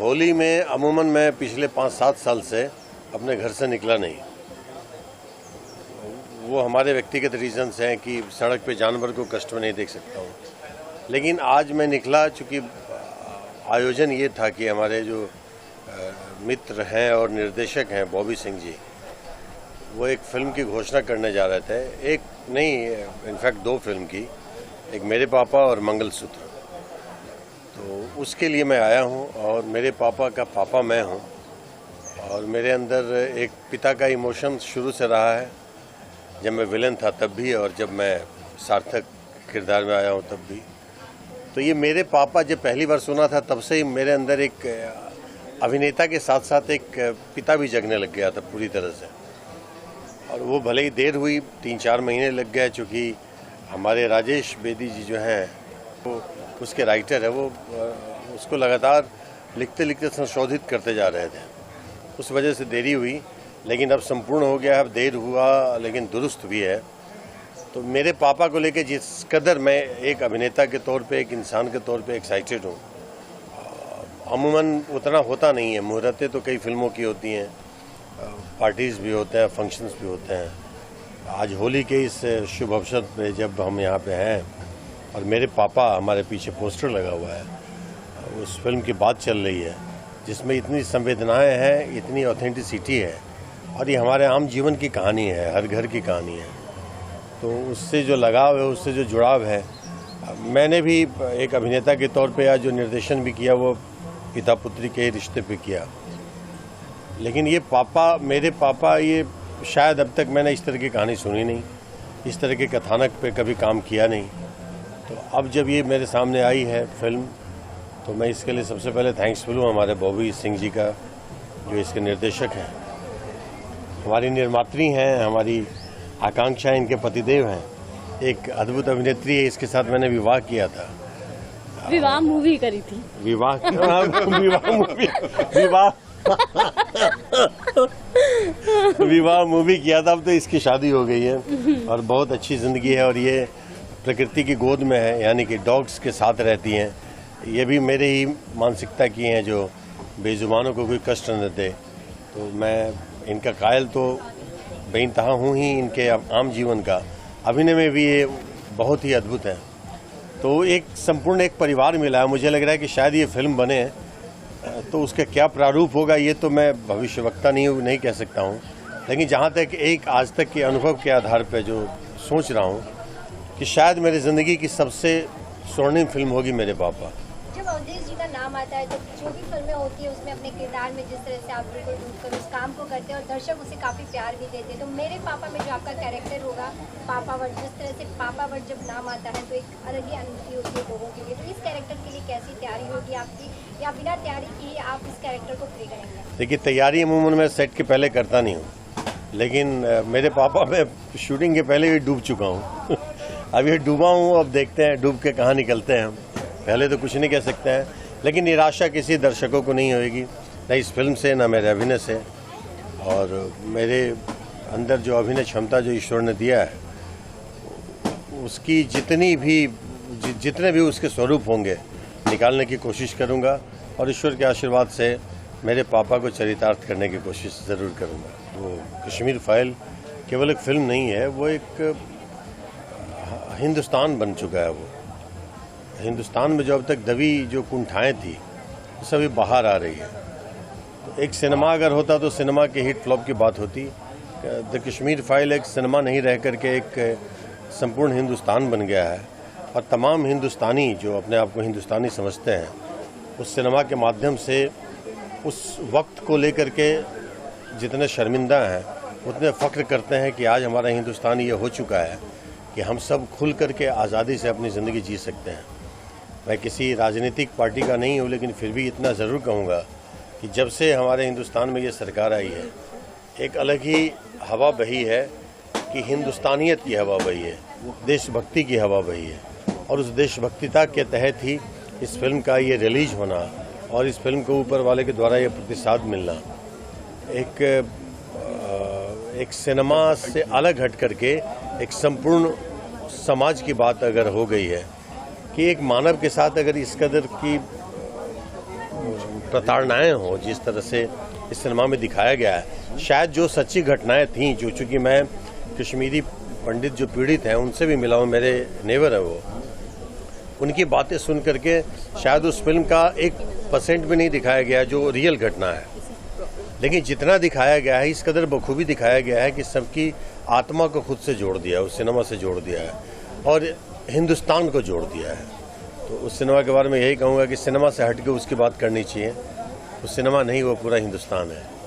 होली में अमूमन मैं पिछले 5-7 साल से अपने घर से निकला नहीं। वो हमारे व्यक्तिगत रीजंस हैं कि सड़क पे जानवर को कष्ट में नहीं देख सकता हूँ, लेकिन आज मैं निकला चूँकि आयोजन ये था कि हमारे जो मित्र हैं और निर्देशक हैं बॉबी सिंह जी, वो एक फिल्म की घोषणा करने जा रहे थे। एक नहीं, इनफैक्ट 2 फिल्म की, एक मेरे पापा और मंगलसूत्र। तो उसके लिए मैं आया हूँ और मेरे पापा का पापा मैं हूँ और मेरे अंदर एक पिता का इमोशन शुरू से रहा है, जब मैं विलन था तब भी और जब मैं सार्थक किरदार में आया हूँ तब भी। तो ये मेरे पापा जब पहली बार सुना था तब से ही मेरे अंदर एक अभिनेता के साथ साथ एक पिता भी जगने लग गया था पूरी तरह से। और वो भले ही देर हुई, 3-4 महीने लग गए, चूँकि हमारे राजेश बेदी जी जो हैं वो उसके राइटर है, वो उसको लगातार लिखते लिखते संशोधित करते जा रहे थे, उस वजह से देरी हुई। लेकिन अब संपूर्ण हो गया, अब देर हुआ लेकिन दुरुस्त भी है। तो मेरे पापा को लेके जिस कदर मैं एक अभिनेता के तौर पे, एक इंसान के तौर पे एक्साइटेड हूँ, अमूमन उतना होता नहीं है। मुहूर्तें तो कई फिल्मों की होती हैं, पार्टीज़ भी होते हैं, फंक्शंस भी होते हैं। आज होली के इस शुभ अवसर पे जब हम यहाँ पे हैं और मेरे पापा, हमारे पीछे पोस्टर लगा हुआ है, उस फिल्म की बात चल रही है जिसमें इतनी संवेदनाएं हैं, इतनी ऑथेंटिसिटी है और ये हमारे आम जीवन की कहानी है, हर घर की कहानी है। तो उससे जो लगाव है, उससे जो जुड़ाव है, मैंने भी एक अभिनेता के तौर पे आज जो निर्देशन भी किया वो पिता पुत्री के रिश्ते पे किया। लेकिन ये पापा, मेरे पापा, ये शायद अब तक मैंने इस तरह की कहानी सुनी नहीं, इस तरह के कथानक पे कभी काम किया नहीं। तो अब जब ये मेरे सामने आई है फिल्म, तो मैं इसके लिए सबसे पहले थैंक्सफुल हूँ हमारे बॉबी सिंह जी का, जो इसके निर्देशक हैं, हमारी निर्मात्री हैं, हमारी आकांक्षा इनके पतिदेव हैं, एक अद्भुत अभिनेत्री है, इसके साथ मैंने विवाह किया था। विवाह मूवी करी थी। विवाह मूवी किया था, अब तो इसकी शादी हो गई है और बहुत अच्छी जिंदगी है और ये प्रकृति की गोद में है, यानी कि डॉग्स के साथ रहती हैं। ये भी मेरे ही मानसिकता की हैं जो बेजुबानों को कोई कष्ट न दे। तो मैं इनका कायल तो बेइंतहा हूँ ही, इनके आम जीवन का अभिनय में भी ये बहुत ही अद्भुत है। तो एक संपूर्ण एक परिवार मिला है। मुझे लग रहा है कि शायद ये फिल्म बने तो उसका क्या प्रारूप होगा ये तो मैं भविष्यवक्ता नहीं कह सकता हूँ, लेकिन जहाँ तक एक आज तक के अनुभव के आधार पर जो सोच रहा हूँ कि शायद मेरी ज़िंदगी की सबसे स्वर्णिम फिल्म होगी मेरे पापा। जब अवधेश जी का नाम आता है तो जो भी फिल्में होती है उसमें अपने किरदार में जिस तरह से आप बिल्कुल डूबकर उस काम को करते हैं और दर्शक उसे काफ़ी प्यार भी देते हैं, तो मेरे पापा में जो आपका कैरेक्टर होगा पापावर, जिस तरह से पापावर जब नाम आता है तो एक अलग ही अनुभूति होती है लोगों के लिए। तो इस कैरेक्टर के लिए कैसी तैयारी होगी आपकी, या बिना तैयारी की आप इस कैरेक्टर को प्ले करेंगे? देखिए, तैयारी अमूमन मैं सेट के पहले करता नहीं हूँ, लेकिन मेरे पापा मैं शूटिंग के पहले भी डूब चुका हूँ। अब ये डूबा हूँ, अब देखते हैं डूब के कहाँ निकलते हैं। पहले तो कुछ नहीं कह सकते हैं, लेकिन निराशा किसी दर्शकों को नहीं होगी, न इस फिल्म से न मेरे अभिनय से। और मेरे अंदर जो अभिनय क्षमता जो ईश्वर ने दिया है, उसकी जितने भी उसके स्वरूप होंगे निकालने की कोशिश करूँगा और ईश्वर के आशीर्वाद से मेरे पापा को चरितार्थ करने की कोशिश ज़रूर करूँगा। वो कश्मीर फाइल केवल एक फिल्म नहीं है, वो एक हिंदुस्तान बन चुका है। वो हिंदुस्तान में जो अब तक दबी जो कुंठाएं थी वो सभी बाहर आ रही है। तो एक सिनेमा अगर होता तो सिनेमा के हिट फ्लॉप की बात होती। द कश्मीर फाइल एक सिनेमा नहीं रह करके एक संपूर्ण हिंदुस्तान बन गया है और तमाम हिंदुस्तानी जो अपने आप को हिंदुस्तानी समझते हैं, उस सिनेमा के माध्यम से उस वक्त को लेकर के जितने शर्मिंदा हैं उतने फ़ख्र करते हैं कि आज हमारा हिंदुस्तान ये हो चुका है कि हम सब खुल करके आज़ादी से अपनी ज़िंदगी जी सकते हैं। मैं किसी राजनीतिक पार्टी का नहीं हूँ, लेकिन फिर भी इतना ज़रूर कहूँगा कि जब से हमारे हिंदुस्तान में ये सरकार आई है, एक अलग ही हवा बही है कि हिंदुस्तानियत की हवा बही है, देशभक्ति की हवा बही है। और उस देशभक्तिता के तहत ही इस फिल्म का ये रिलीज होना और इस फिल्म को ऊपर वाले के द्वारा ये प्रतिसाद मिलना, एक सिनेमा से अलग हट करके एक संपूर्ण समाज की बात अगर हो गई है कि एक मानव के साथ अगर इस कदर की प्रताड़नाएं हों जिस तरह से इस सिनेमा में दिखाया गया है। शायद जो सच्ची घटनाएं थीं, जो चूँकि मैं कश्मीरी पंडित जो पीड़ित हैं उनसे भी मिला हूँ, मेरे नेबर है वो, उनकी बातें सुन करके शायद उस फिल्म का 1% भी नहीं दिखाया गया जो रियल घटना है। लेकिन जितना दिखाया गया है इस कदर बखूबी दिखाया गया है कि सबकी आत्मा को खुद से जोड़ दिया है, उस सिनेमा से जोड़ दिया है और हिंदुस्तान को जोड़ दिया है। तो उस सिनेमा के बारे में यही कहूँगा कि सिनेमा से हट के उसकी बात करनी चाहिए। वो सिनेमा नहीं, वो पूरा हिंदुस्तान है।